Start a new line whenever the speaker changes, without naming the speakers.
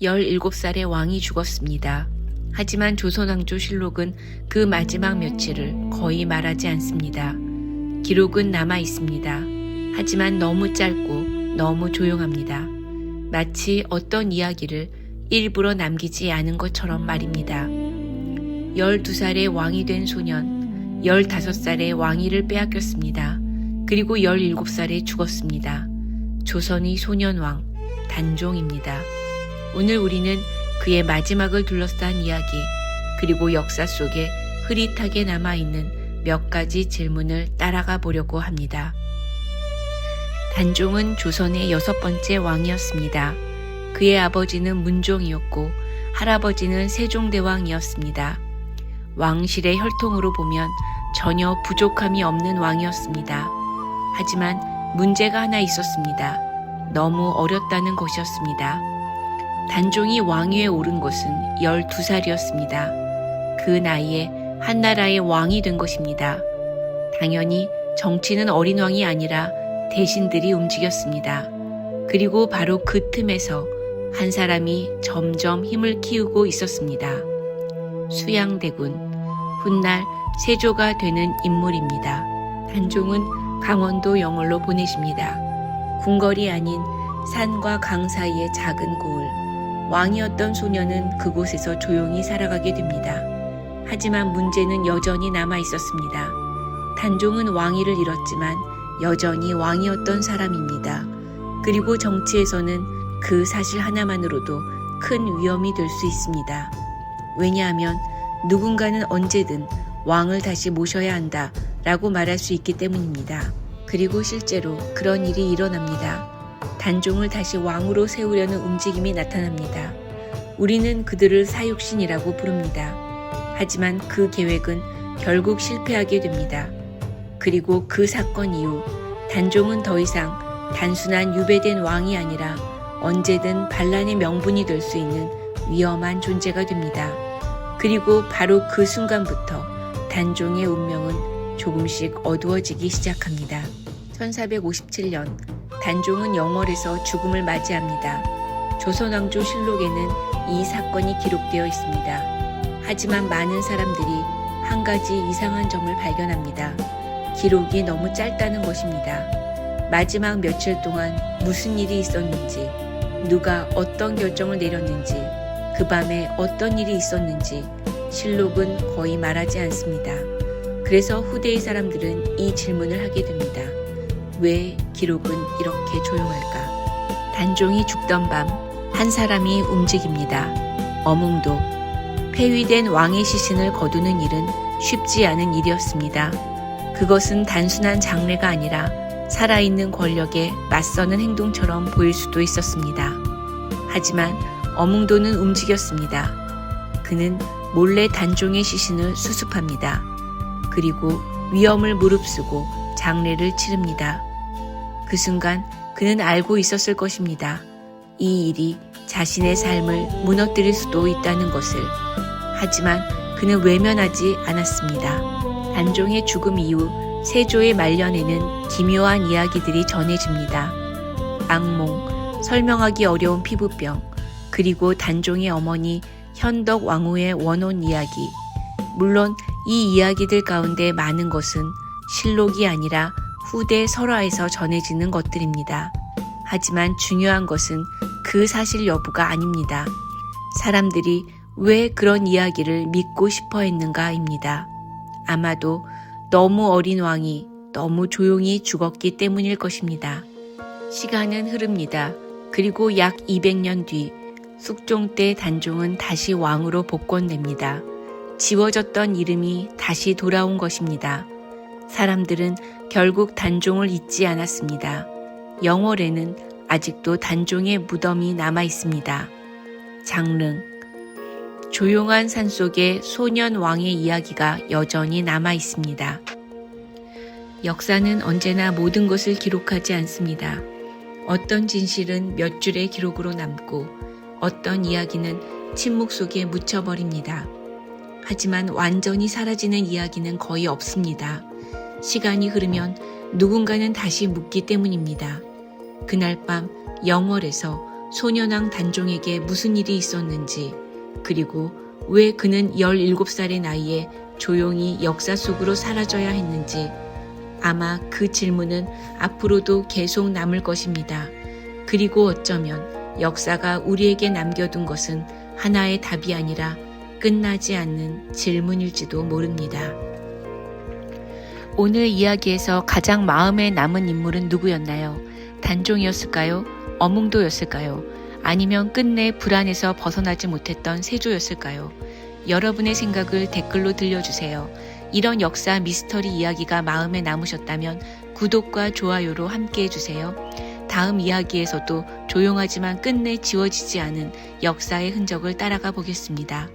17살의 왕이 죽었습니다. 하지만 조선왕조실록은 그 마지막 며칠을 거의 말하지 않습니다. 기록은 남아 있습니다. 하지만 너무 짧고 너무 조용합니다. 마치 어떤 이야기를 일부러 남기지 않은 것처럼 말입니다. 12살의 왕이 된 소년, 15살의 왕위를 빼앗겼습니다. 그리고 17살에 죽었습니다. 조선의 소년왕, 단종입니다. 오늘 우리는 그의 마지막을 둘러싼 이야기, 그리고 역사 속에 흐릿하게 남아있는 몇 가지 질문을 따라가 보려고 합니다. 단종은 조선의 6번째 왕이었습니다. 그의 아버지는 문종이었고 할아버지는 세종대왕이었습니다. 왕실의 혈통으로 보면 전혀 부족함이 없는 왕이었습니다. 하지만 문제가 하나 있었습니다. 너무 어렸다는 것이었습니다. 단종이 왕위에 오른 것은 12살이었습니다. 그 나이에 한나라의 왕이 된 것입니다. 당연히 정치는 어린 왕이 아니라 대신들이 움직였습니다. 그리고 바로 그 틈에서 한 사람이 점점 힘을 키우고 있었습니다. 수양대군, 훗날 세조가 되는 인물입니다. 단종은 강원도 영월로 보내십니다. 궁궐이 아닌 산과 강 사이의 작은 고을, 왕이었던 소녀는 그곳에서 조용히 살아가게 됩니다. 하지만 문제는 여전히 남아 있었습니다. 단종은 왕위를 잃었지만 여전히 왕이었던 사람입니다. 그리고 정치에서는 그 사실 하나만으로도 큰 위험이 될 수 있습니다. 왜냐하면 누군가는 언제든 왕을 다시 모셔야 한다 라고 말할 수 있기 때문입니다. 그리고 실제로 그런 일이 일어납니다. 단종을 다시 왕으로 세우려는 움직임이 나타납니다. 우리는 그들을 사육신이라고 부릅니다. 하지만 그 계획은 결국 실패하게 됩니다. 그리고 그 사건 이후 단종은 더 이상 단순한 유배된 왕이 아니라 언제든 반란의 명분이 될 수 있는 위험한 존재가 됩니다. 그리고 바로 그 순간부터 단종의 운명은 조금씩 어두워지기 시작합니다. 1457년 단종은 영월에서 죽음을 맞이합니다. 조선왕조실록에는 이 사건이 기록되어 있습니다. 하지만 많은 사람들이 한 가지 이상한 점을 발견합니다. 기록이 너무 짧다는 것입니다. 마지막 며칠 동안 무슨 일이 있었는지, 누가 어떤 결정을 내렸는지, 그 밤에 어떤 일이 있었는지 실록은 거의 말하지 않습니다. 그래서 후대의 사람들은 이 질문을 하게 됩니다. 왜 기록은 이렇게 조용할까? 단종이 죽던 밤 한 사람이 움직입니다. 어몽도. 폐위된 왕의 시신을 거두는 일은 쉽지 않은 일이었습니다. 그것은 단순한 장례가 아니라 살아있는 권력에 맞서는 행동처럼 보일 수도 있었습니다. 하지만 어몽도는 움직였습니다. 그는 몰래 단종의 시신을 수습합니다. 그리고 위험을 무릅쓰고 장례를 치릅니다. 그 순간 그는 알고 있었을 것입니다. 이 일이 자신의 삶을 무너뜨릴 수도 있다는 것을. 하지만 그는 외면하지 않았습니다. 단종의 죽음 이후 세조의 말년에는 기묘한 이야기들이 전해집니다. 악몽, 설명하기 어려운 피부병, 그리고 단종의 어머니 현덕 왕후의 원혼 이야기. 물론 이 이야기들 가운데 많은 것은 실록이 아니라 후대 설화에서 전해지는 것들입니다. 하지만 중요한 것은 그 사실 여부가 아닙니다. 사람들이 왜 그런 이야기를 믿고 싶어 했는가입니다. 아마도 너무 어린 왕이 너무 조용히 죽었기 때문일 것입니다. 시간은 흐릅니다. 그리고 약 200년 뒤 숙종 때 단종은 다시 왕으로 복권됩니다. 지워졌던 이름이 다시 돌아온 것입니다. 사람들은 결국 단종을 잊지 않았습니다. 영월에는 아직도 단종의 무덤이 남아 있습니다. 장릉. 조용한 산속에 소년 왕의 이야기가 여전히 남아 있습니다. 역사는 언제나 모든 것을 기록하지 않습니다. 어떤 진실은 몇 줄의 기록으로 남고 어떤 이야기는 침묵 속에 묻혀버립니다. 하지만 완전히 사라지는 이야기는 거의 없습니다. 시간이 흐르면 누군가는 다시 묻기 때문입니다. 그날 밤 영월에서 소년왕 단종에게 무슨 일이 있었는지, 그리고 왜 그는 17살의 나이에 조용히 역사 속으로 사라져야 했는지, 아마 그 질문은 앞으로도 계속 남을 것입니다. 그리고 어쩌면 역사가 우리에게 남겨둔 것은 하나의 답이 아니라 끝나지 않는 질문일지도 모릅니다. 오늘 이야기에서 가장 마음에 남은 인물은 누구였나요? 단종이었을까요? 어몽도였을까요? 아니면 끝내 불안에서 벗어나지 못했던 세조였을까요? 여러분의 생각을 댓글로 들려주세요. 이런 역사 미스터리 이야기가 마음에 남으셨다면 구독과 좋아요로 함께 해주세요. 다음 이야기에서도 조용하지만 끝내 지워지지 않은 역사의 흔적을 따라가 보겠습니다.